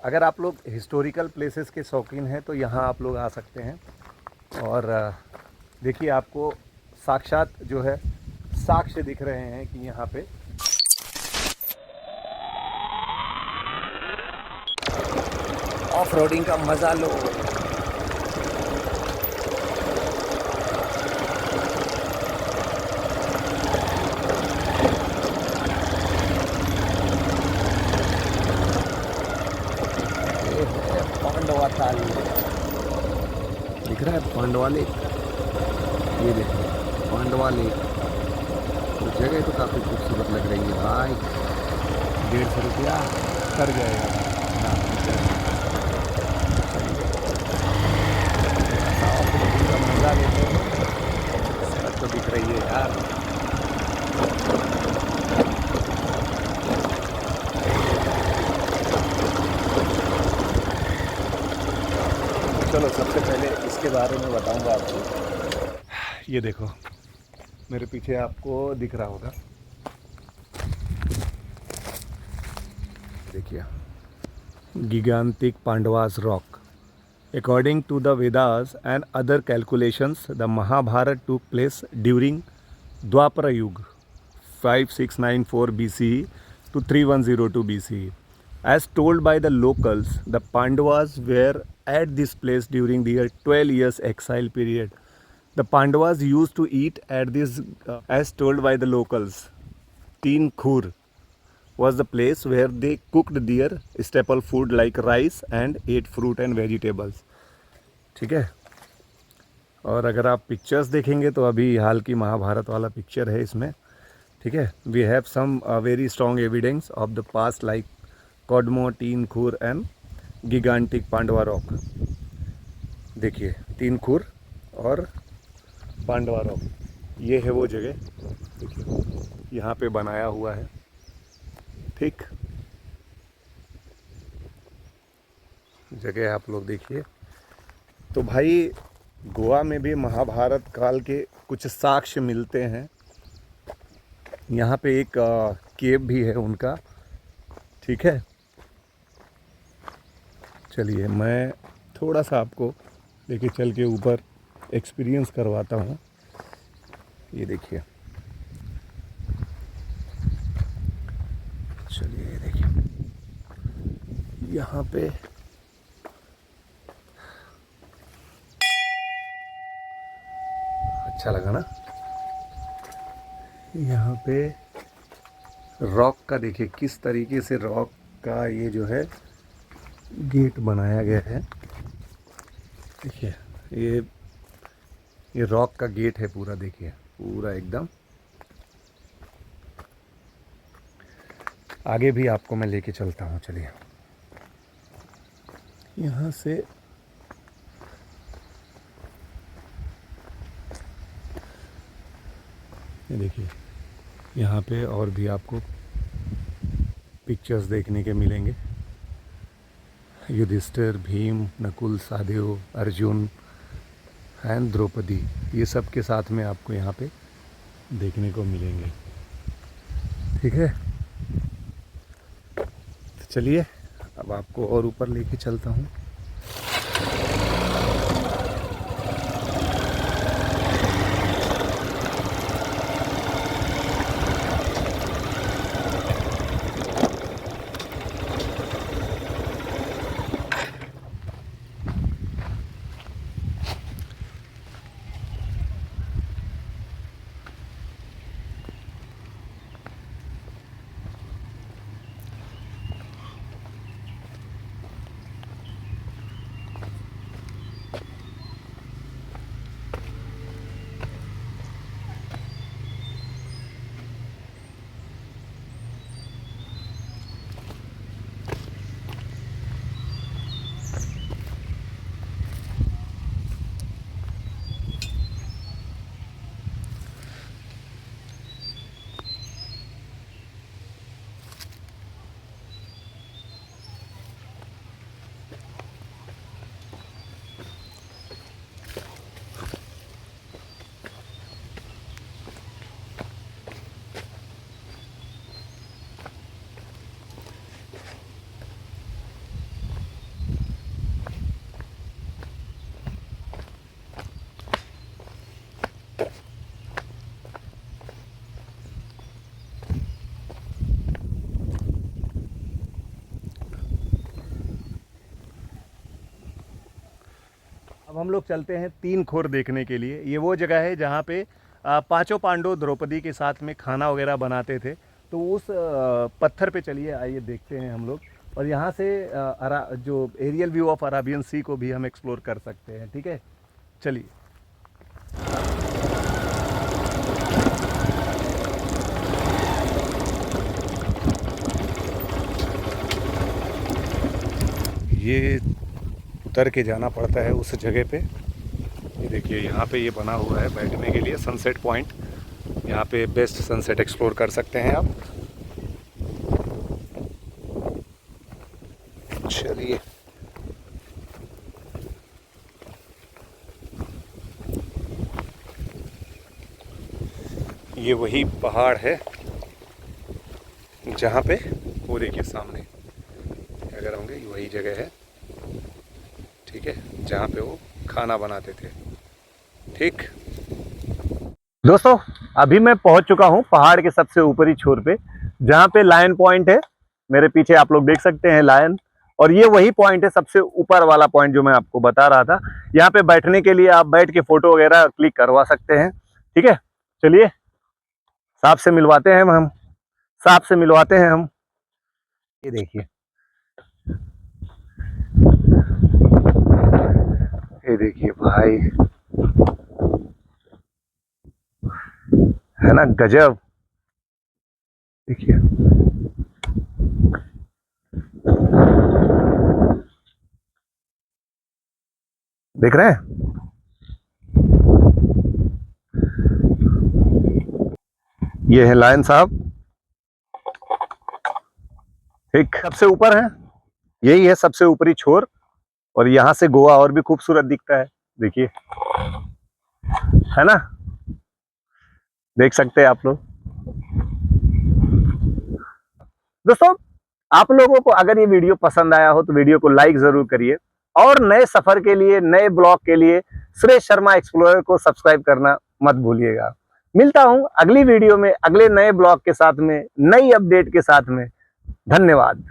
अगर आप लोग हिस्टोरिकल प्लेसेस के शौकीन हैं तो यहाँ आप लोग आ सकते हैं। और देखिए आपको साक्षात जो है साक्ष्य दिख रहे हैं कि यहाँ पे ऑफ रोडिंग का मज़ा लो। पांडवा ताल दिख रहा है, पांडवा लेक। ये देखो पांडवा लेक, तो जगह तो काफ़ी खूबसूरत लग रही है भाई। 150 रुपया कर जाएगा। हाँ का मज़ा लेते हैं। सड़क तो दिख रही है यार। चलो सबसे पहले इसके बारे में बताऊंगा आपको। ये देखो मेरे पीछे आपको दिख रहा होगा, देखिए gigantic Pandavas rock. According to the Vedas and other calculations, the Mahabharata took place during Dwapara Yuga, 5694 BCE to 3102 BCE. As told by the locals, the Pandavas were at this place during their 12 years exile period. The Pandavas used to eat at this, as told by the locals, Teen Khur was the place where they cooked their staple food like rice and ate fruit and vegetables. ठीक है। और अगर आप pictures देखेंगे तो अभी हाल की महाभारत वाला पिक्चर है इसमें। ठीक है। We have some very strong evidence of the past like कॉडमो, टीन खुर एंड गिगांटिक पांडवा रॉक। देखिए तीन खुर और पांडवा रॉक, ये है वो जगह। देखिए यहाँ पे बनाया हुआ है। ठीक, जगह आप लोग देखिए। तो भाई गोवा में भी महाभारत काल के कुछ साक्ष्य मिलते हैं। यहाँ पे एक केव भी है उनका। ठीक है, चलिए मैं थोड़ा सा आपको लेके चल के ऊपर एक्सपीरियंस करवाता हूँ। ये देखिए, चलिए ये देखिए यहाँ पे अच्छा लगा ना। यहाँ पे रॉक का देखिए किस तरीके से रॉक का ये जो है गेट बनाया गया है। देखिए ये रॉक का गेट है पूरा। देखिए पूरा एकदम। आगे भी आपको मैं लेके चलता हूँ। चलिए यहाँ से ये देखिए, यहाँ पे और भी आपको पिक्चर्स देखने के मिलेंगे। युधिष्ठिर, भीम, नकुल, सहदेव, अर्जुन एंड द्रौपदी, ये सब के साथ में आपको यहाँ पे देखने को मिलेंगे। ठीक है, तो चलिए अब आपको और ऊपर लेके चलता हूँ। अब हम लोग चलते हैं तीन खोर देखने के लिए। ये वो जगह है जहाँ पे पांचों पांडव द्रौपदी के साथ में खाना वगैरह बनाते थे। तो उस पत्थर पे चलिए, आइए देखते हैं हम लोग। और यहाँ से जो एरियल व्यू ऑफ अराबियन सी को भी हम एक्सप्लोर कर सकते हैं। ठीक है, चलिए। ये उतर के जाना पड़ता है उस जगह पे। ये देखिए, यहाँ पे ये बना हुआ है बैठने के लिए सनसेट पॉइंट। यहाँ पे बेस्ट सनसेट एक्सप्लोर कर सकते हैं आप। चलिए, ये वही पहाड़ है जहाँ पे वो देखिए सामने अगर होंगे, ये वही जगह है। ठीक है, जहाँ पे वो खाना बनाते थे। ठीक दोस्तों, अभी मैं पहुंच चुका हूं पहाड़ के सबसे ऊपरी छोर पे, जहाँ पे लायन पॉइंट है। मेरे पीछे आप लोग देख सकते हैं लायन। और ये वही पॉइंट है, सबसे ऊपर वाला पॉइंट जो मैं आपको बता रहा था। यहाँ पे बैठने के लिए आप बैठ के फोटो वगैरह क्लिक करवा सकते हैं। ठीक है, चलिए सांप से मिलवाते हैं हम। सांप से मिलवाते हैं हम। ये देखिए, ये देखिए भाई, है ना गजब। देखिए, देख रहे हैं। ये है लायन साहब। ठीक, सबसे ऊपर है, यही है सबसे ऊपरी छोर। और यहां से गोवा और भी खूबसूरत दिखता है। देखिए, है ना, देख सकते हैं आप लोग। दोस्तों, आप लोगों को अगर ये वीडियो पसंद आया हो तो वीडियो को लाइक जरूर करिए। और नए सफर के लिए, नए ब्लॉग के लिए सुरेश शर्मा एक्सप्लोरर को सब्सक्राइब करना मत भूलिएगा। मिलता हूं अगली वीडियो में, अगले नए ब्लॉग के साथ में, नई अपडेट के साथ में। धन्यवाद।